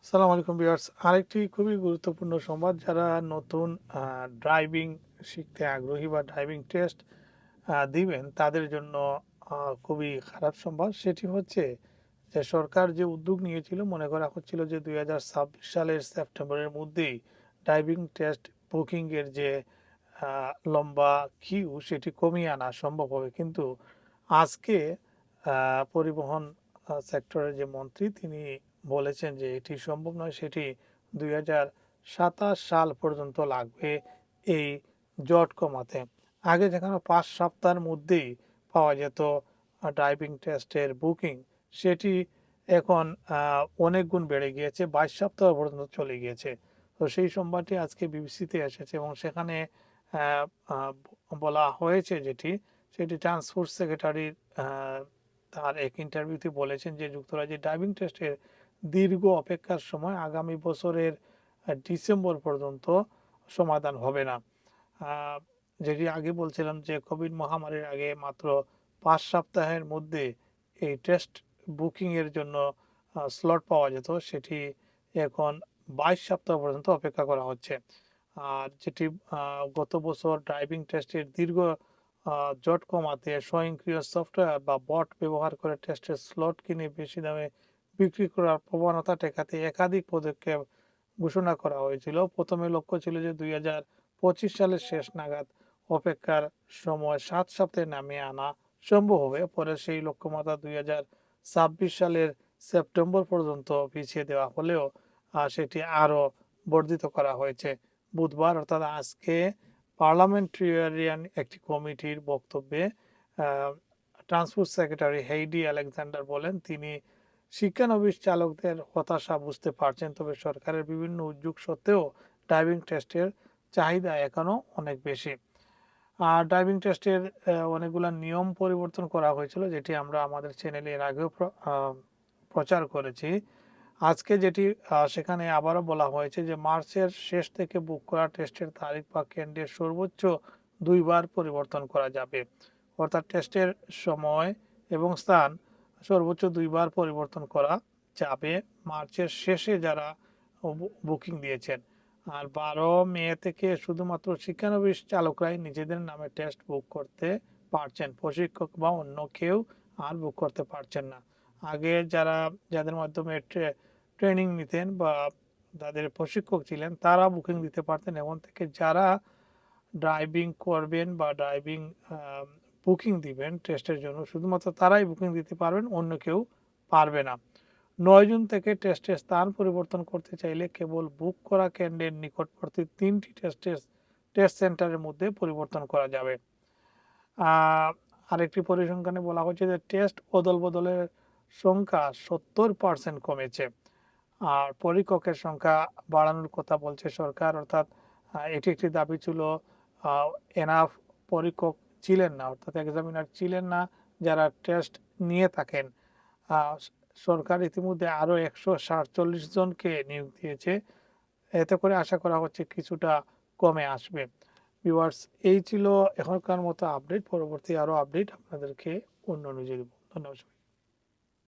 আসসালামু আলাইকুম ভিউয়ার্স। আরেকটি খুবই গুরুত্বপূর্ণ সংবাদ, যারা নতুন ড্রাইভিং শিখতে আগ্রহী বা ড্রাইভিং টেস্ট দিবেন তাদের জন্য খুবই খারাপ সংবাদ। সেটি হচ্ছে যে সরকার যে উদ্যোগ নিয়েছিল, মনে করা হচ্ছিল যে 2026 সালের সেপ্টেম্বরের মধ্যেই ড্রাইভিং টেস্ট বুকিংয়ের যে লম্বা কিউ সেটি কমিয়ে আনা সম্ভব হবে। কিন্তু আজকে পরিবহন সেক্টরের যে মন্ত্রী তিনি বলেছেন যে এটি সম্ভব নয়, সেটি 2027 সাল পর্যন্ত লাগবে এই জট কমাতে। আগে যেখানে 5 সপ্তাহের মধ্যেই পাওয়া যেত ড্রাইভিং টেস্টের বুকিং, সেটি এখন অনেক গুণ বেড়ে গিয়েছে, 22 সপ্তাহ পর্যন্ত চলে গিয়েছে। তো সেই সংবাদটি আজকে বিবিসিতে এসেছে এবং সেখানে আহ, আহ, বলা হয়েছে সেটি ট্রান্সপোর্ট সেক্রেটারি তার এক ইন্টারভিউতে বলেছেন যে যুক্তরাজ্যে ড্রাইভিং টেস্টের দীর্ঘ অপেক্ষার সময় আগামী বছরের ডিসেম্বর পর্যন্ত সমাধান হবে না। আহ, যেটি আগে বলছিলাম যে কোভিড মহামারীর আগে মাত্র 5 সপ্তাহের মধ্যে এই টেস্ট বুকিংয়ের জন্য স্লট পাওয়া যেত, সেটি এখন 22 সপ্তাহ পর্যন্ত অপেক্ষা করা হচ্ছে। আর যেটি গত বছর ড্রাইভিং টেস্টের দীর্ঘ জট কমাতে স্বয়ংক্রিয় সফটওয়্যার বা বট ব্যবহার করে টেস্টের স্লট কিনে বেশি দামে বিক্রি করার প্রবণতা ঠেকাতে একাধিক পদক্ষেপ ঘোষণা করা হয়েছিল। প্রথমে লক্ষ্য ছিল যে 2025 সালের শেষ নাগাদ অপেক্ষার সময় 7 সপ্তাহে নামিয়ে আনা সম্ভব হবে। পরে সেই লক্ষ্যমাত্রা 2026 সালের সেপ্টেম্বর পর্যন্ত পিছিয়ে দেওয়া হলেও সেটি আরও বর্ধিত করা হয়েছে। বুধবার অর্থাৎ আজকে পার্লামেন্টারিয়ান একটি কমিটির বক্তব্যে ট্রান্সপোর্ট সেক্রেটারি হেইডি আলেকজান্ডার বলেন, তিনি শিক্ষানবিশ চালকদের হতাশা বুঝতে পারছেন, তবে সরকারের বিভিন্ন উদ্যোগ সত্ত্বেও ড্রাইভিং টেস্টের চাহিদা এখনও অনেক বেশি। আর ড্রাইভিং টেস্টের অনেকগুলো নিয়ম পরিবর্তন করা হয়েছিল, যেটি আমরা আমাদের চ্যানেলে এর আগেও প্রচার করেছি। আজকে যেটি সেখানে আবারও বলা হয়েছে যে মার্চের শেষ থেকে বুক করা টেস্টের তারিখ বা কেন্দ্রের সর্বোচ্চ 2বার পরিবর্তন করা যাবে। অর্থাৎ টেস্টের সময় এবং স্থান সর্বোচ্চ 2বার পরিবর্তন করা যাবে মার্চের শেষে যারা বুকিং দিয়েছেন। আর 12 মে থেকে শুধুমাত্র শিক্ষানবিশ চালকরাই নিজেদের নামে টেস্ট বুক করতে পারছেন, প্রশিক্ষক বা অন্য কেউ আর বুক করতে পারছেন না। আগে যাদের মাধ্যমে ট্রেনিং নিতেন বা তাদের প্রশিক্ষক ছিলেন তারা বুকিং দিতে পারতেন। এখন থেকে যারা ড্রাইভিং করবেন বা ড্রাইভিং বুকিং দিবেন টেস্টের জন্য, শুধুমাত্র তারাই বুকিং দিতে পারবেন, অন্য কেউ পারবে না। 9 জুন থেকে টেস্টের স্থান পরিবর্তন করতে চাইলে কেবল বুক করা কেন্দ্রের নিকটবর্তী 3টি টেস্ট সেন্টারের মধ্যে পরিবর্তন করা যাবে। আরেকটি পরিসংখ্যানে বলা হয়েছে যে টেস্ট অদল বদলের সংখ্যা 70% কমেছে। আর পরীক্ষকের সংখ্যা বাড়ানোর কথা বলছে সরকার, অর্থাৎ এটি একটি দাবি ছিল। এনাফ পরীক্ষক ছিলেন না, অর্থাৎ এক্সামিনার ছিলেন না যারা টেস্ট নিয়ে থাকেন। সরকার ইতিমধ্যে আরও 147 জনকে নিয়োগ দিয়েছে। এতে করে আশা করা হচ্ছে কিছুটা কমে আসবে। ভিউয়ার্স, এই ছিল এখনকার মতো আপডেট। পরবর্তী আরও আপডেট আপনাদেরকে অন্য নিউজে দেব। ধন্যবাদ।